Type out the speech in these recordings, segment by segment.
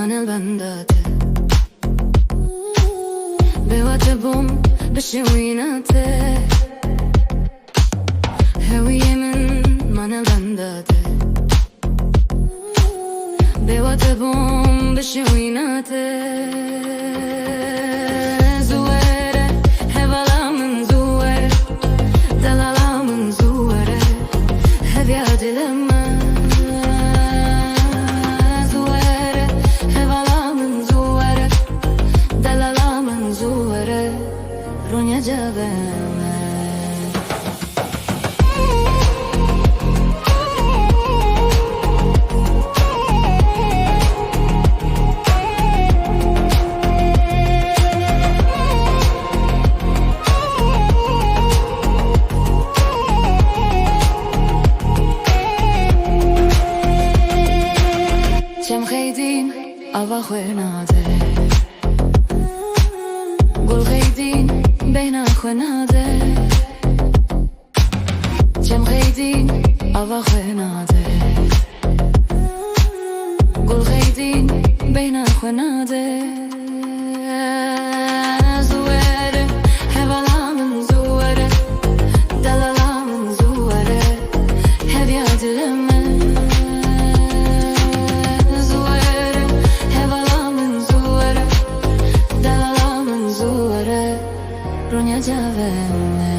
من البندات بواجبهم بشويناته هوية من البندات بواجبهم بشويناته زوارة هبلا من زوارة دلالا من زوارة هذي عدل ما Ronya Javana Cem Khaydin Ava Khwenade Gul Khaydin بين خناده جم غيدين أبا خناده قول غيدين بين خناده زوارة هبلا من زوارة دلالا من زوارة هذي عدل زوارة هبلا من زوارة دلالا من زوارة Ronya Javana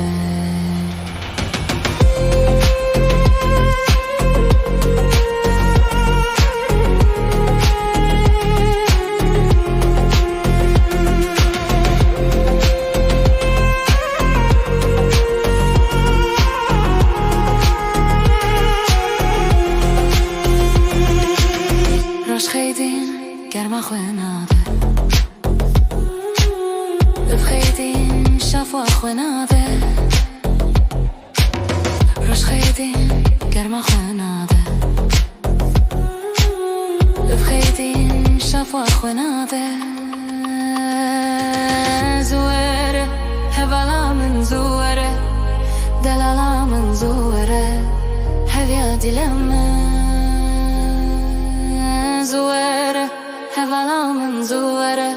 Rosh Khaydin Germa Khwenade Khaydin شافوا خناده روش خيدين گرما خناده خيدين شافوا خناده زواره هبلا من زواره دلالا من زواره هذي دلما زواره هبلا من زواره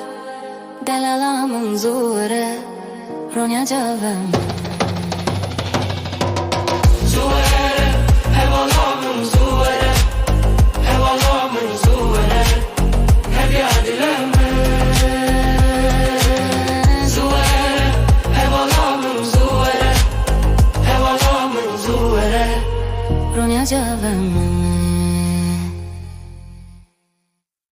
دلالا من زواره Ronya Javana زواره هوالا من زواره هوالا من زواره هذي عدل زواره هوالا من زواره هوالا من زواره Ronya Javana